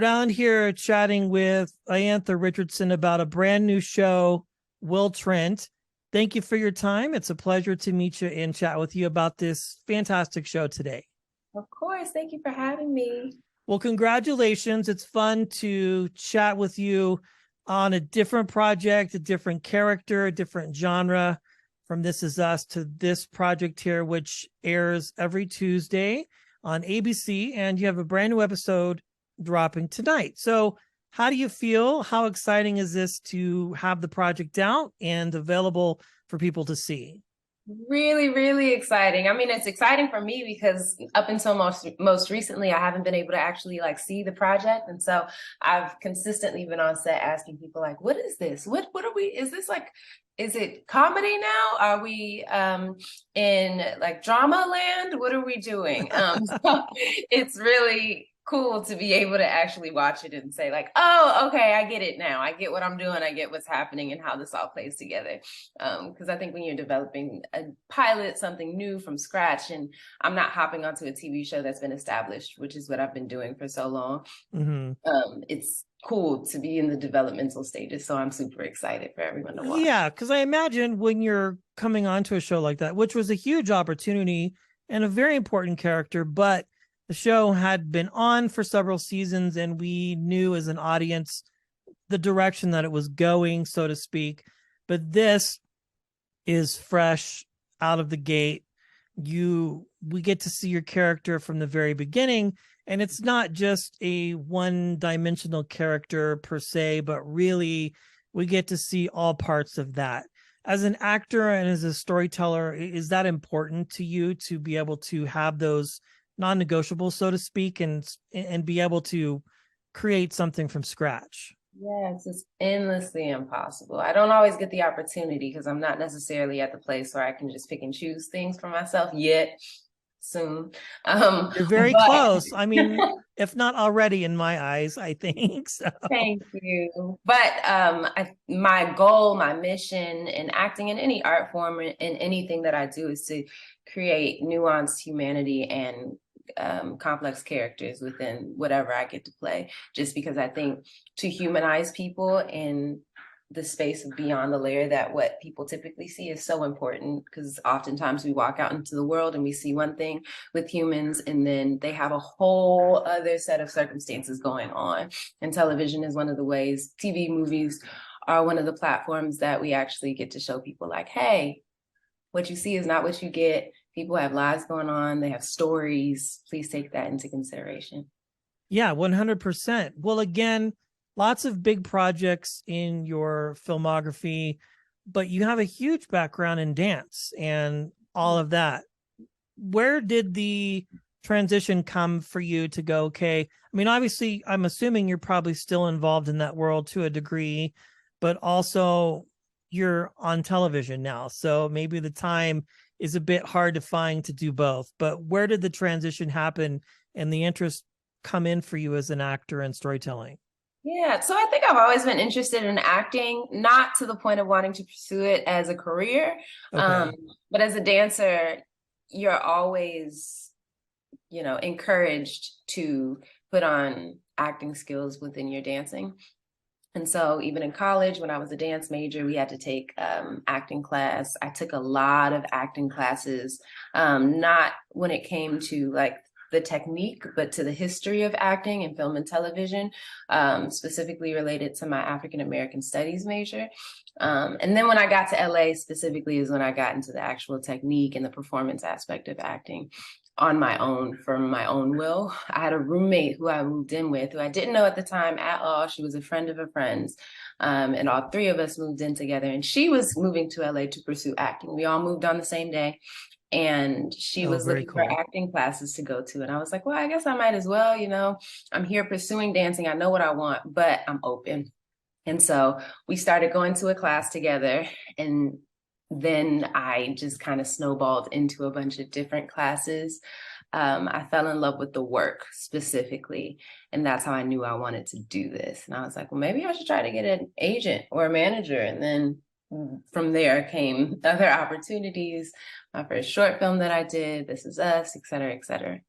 We're down here chatting with Iantha Richardson about a brand new show, Will Trent. Thank you for your time. It's a pleasure to meet you and chat with you about this fantastic show today. Of course. Thank you for having me. Well, congratulations. It's fun to chat with you on a different project, a different character, a different genre, from This Is Us to this project here, which airs every Tuesday on ABC. And you have a brand new episode dropping tonight. So how do you feel? How exciting is this to have the project out and available for people to see? Really, really exciting. I mean, it's exciting for me because up until most recently, I haven't been able to actually see the project. And so I've consistently been on set asking people what is this? What are we, is this is it comedy now? Are we in drama land? What are we doing? So it's really cool to be able to actually watch it and say oh, okay, I get it now. I get what I'm doing. I get what's happening and how this all plays together. Because I think when you're developing a pilot, something new from scratch, and I'm not hopping onto a TV show that's been established, which is what I've been doing for so long. It's cool to be in the developmental stages. So I'm super excited for everyone to watch. Yeah, because I imagine when you're coming onto a show like that, which was a huge opportunity and a very important character, but the show had been on for several seasons and we knew as an audience the direction that it was going, so to speak. But this is fresh out of the gate. We get to see your character from the very beginning, and it's not just a one-dimensional character per se, but really we get to see all parts of that. As an actor and as a storyteller, is that important to you to be able to have those non-negotiable, so to speak, and be able to create something from scratch? Yes, it's endlessly impossible. I don't always get the opportunity because I'm not necessarily at the place where I can just pick and choose things for myself yet. Soon. You're very close. I mean, if not already in my eyes, I think so. Thank you. But my goal, my mission in acting in any art form, in anything that I do, is to create nuanced humanity and complex characters within whatever I get to play, just because I think to humanize people in the space of beyond the layer that what people typically see is so important, because oftentimes we walk out into the world and we see one thing with humans and then they have a whole other set of circumstances going on. And television is one of the ways, TV, movies are one of the platforms that we actually get to show people hey, what you see is not what you get. People have lives going on. They have stories. Please take that into consideration. Yeah, 100%. Well, again, lots of big projects in your filmography, but you have a huge background in dance and all of that. Where did the transition come for you to go, okay, I mean, obviously, I'm assuming you're probably still involved in that world to a degree, but also you're on television now. So maybe the time is a bit hard to find to do both. But where did the transition happen and the interest come in for you as an actor and storytelling? Yeah, so I think I've always been interested in acting, not to the point of wanting to pursue it as a career, Okay. but as a dancer, you're always, encouraged to put on acting skills within your dancing. And so even in college, when I was a dance major, we had to take acting class. I took a lot of acting classes, not when it came to the technique, but to the history of acting in film and television, specifically related to my African American studies major. And then when I got to LA specifically is when I got into the actual technique and the performance aspect of acting on my own, from my own will. I had a roommate who I moved in with, who I didn't know at the time at all. She was a friend of a friend's. And all three of us moved in together. And she was moving to LA to pursue acting. We all moved on the same day. And she was looking for acting classes to go to. And I was like, well, I guess I might as well. I'm here pursuing dancing. I know what I want, but I'm open. And so we started going to a class together. And then I just kind of snowballed into a bunch of different classes. I fell in love with the work specifically, and that's how I knew I wanted to do this. And I was like, well, maybe I should try to get an agent or a manager. And then from there came other opportunities. My first short film that I did, This Is Us, et cetera, et cetera.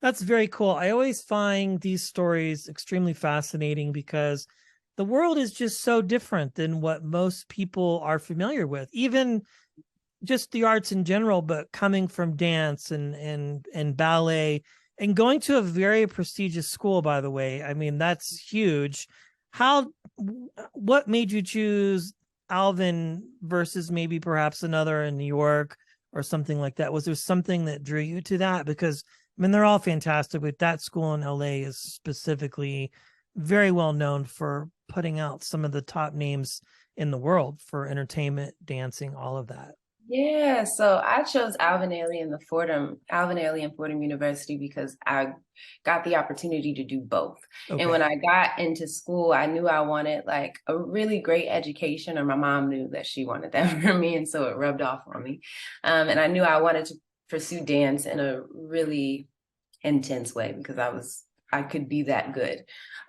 That's very cool. I always find these stories extremely fascinating because the world is just so different than what most people are familiar with. Even just the arts in general, but coming from dance and ballet and going to a very prestigious school, by the way. I mean, that's huge. How what made you choose Alvin versus maybe perhaps another in New York or something like that? Was there something that drew you to that? Because I mean, they're all fantastic, but that school in LA is specifically very well known for putting out some of the top names in the world for entertainment, dancing, all of that. Yeah, so I chose Alvin Ailey and Fordham University because I got the opportunity to do both. And when Okay. I got into school, I knew I wanted like a really great education, or my mom knew that she wanted that for me, and so it rubbed off on me. And I knew I wanted to pursue dance in a really intense way because I could be that good.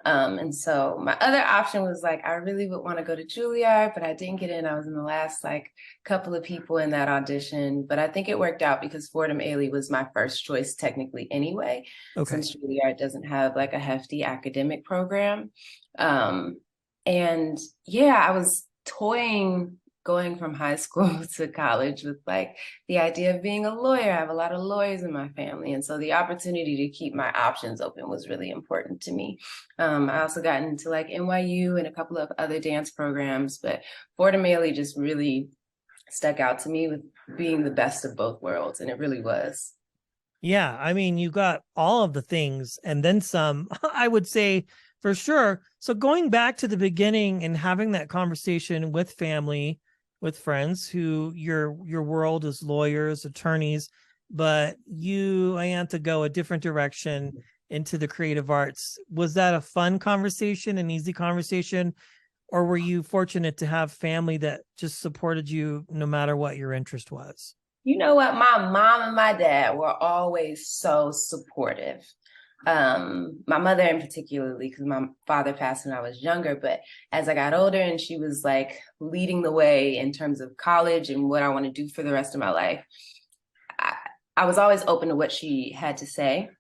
And so my other option was like, I really would want to go to Juilliard, but I didn't get in. I was in the last like couple of people in that audition, but I think it worked out because Fordham Ailey was my first choice technically anyway, Okay. since Juilliard doesn't have like a hefty academic program. Um, and yeah, I was toying going from high school to college with like the idea of being a lawyer. I have a lot of lawyers in my family. And so the opportunity to keep my options open was really important to me. I also got into like NYU and a couple of other dance programs, but Fordham Ailey just really stuck out to me with being the best of both worlds. And it really was. Yeah, I mean, you got all of the things and then some, I would say for sure. So going back to the beginning and having that conversation with family, with friends who your world is lawyers, attorneys, but you, Iantha, go a different direction into the creative arts. Was that a fun conversation, an easy conversation, or were you fortunate to have family that just supported you no matter what your interest was? You know what? My mom and my dad were always so supportive. My mother in particularly, because my father passed when I was younger, but as I got older and she was like leading the way in terms of college and what I want to do for the rest of my life, I, I was always open to what she had to say.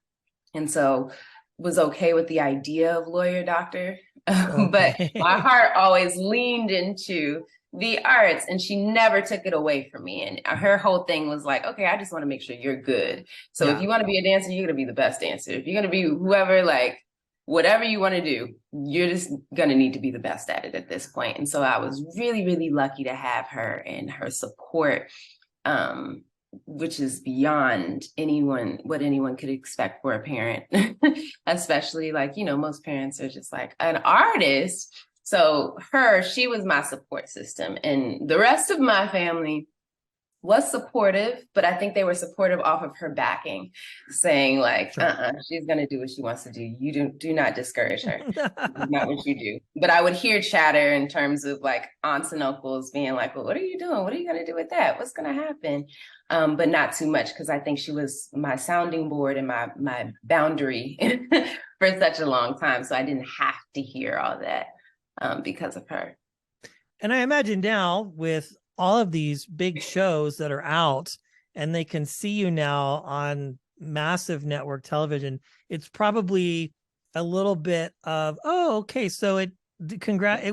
And so was okay with the idea of lawyer doctor. But my Okay. heart always leaned into the arts, and she never took it away from me. And her whole thing was like, okay, I just want to make sure you're good. So if Yeah. you want to be a dancer, you're going to be the best dancer. If you're going to be whoever, like whatever you want to do, you're just going to need to be the best at it at this point. And so I was really, really lucky to have her and her support, um, which is beyond what anyone could expect for a parent, especially like, most parents are just like an artist. So she was my support system. And the rest of my family was supportive, but I think they were supportive off of her backing, saying like, Sure. she's gonna do what she wants to do. You do not discourage her. This is not what you do. But I would hear chatter in terms of like aunts and uncles being like, well, what are you doing? What are you gonna do with that? What's gonna happen? But not too much, because I think she was my sounding board and my boundary for such a long time. So I didn't have to hear all that because of her. And I imagine now with all of these big shows that are out and they can see you now on massive network television, it's probably a little bit of, oh, okay, so it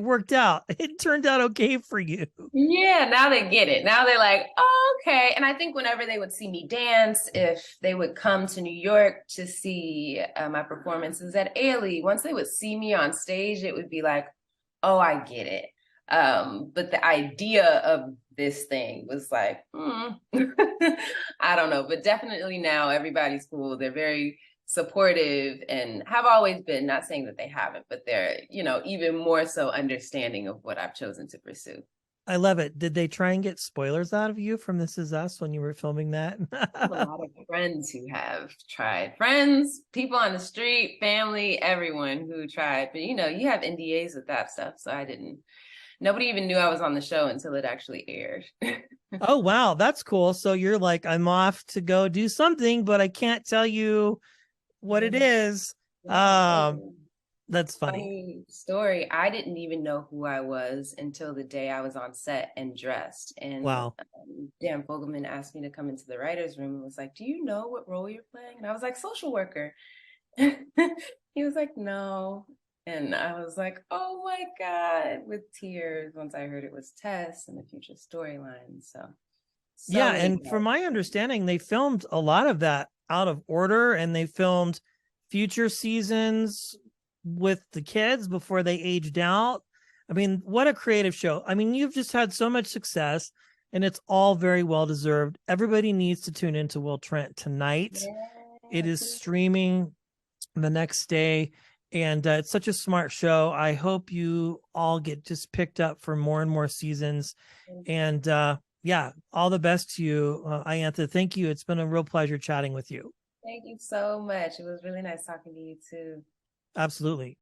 worked out. It turned out okay for you. Yeah, now they get it. Now they're like, oh, okay. And I think whenever they would see me dance, if they would come to New York to see my performances at Ailey, once they would see me on stage, it would be like, oh, I get it. But the idea of this thing was like, I don't know. But definitely now everybody's cool. They're very supportive and have always been, not saying that they haven't, but they're, even more so understanding of what I've chosen to pursue. I love it. Did they try and get spoilers out of you from This Is Us when you were filming that? I have a lot of friends who have tried. Friends, people on the street, family, everyone who tried. But you have NDAs with that stuff. So I didn't. Nobody even knew I was on the show until it actually aired. Oh, wow. That's cool. So you're like, I'm off to go do something, but I can't tell you what it is. Yeah. Um, That's funny. Funny story. I didn't even know who I was until the day I was on set and dressed. And Wow. Dan Fogelman asked me to come into the writer's room and was like, "Do you know what role you're playing?" And I was like, "Social worker." He was like, "No." And I was like, "Oh my God," with tears once I heard it was Tess and the future storyline. So, so Yeah, many and from my characters. understanding, they filmed a lot of that out of order, and they filmed future seasons with the kids before they aged out. I mean, what a creative show. I mean, you've just had so much success, and it's all very well deserved. Everybody needs to tune into Will Trent tonight. It Yeah, is streaming the next day, and it's such a smart show. I hope you all get just picked up for more and more seasons. And yeah, all the best to you, Iantha. Thank you. It's been a real pleasure chatting with you. thank you so much. It was really nice talking to you too. Absolutely.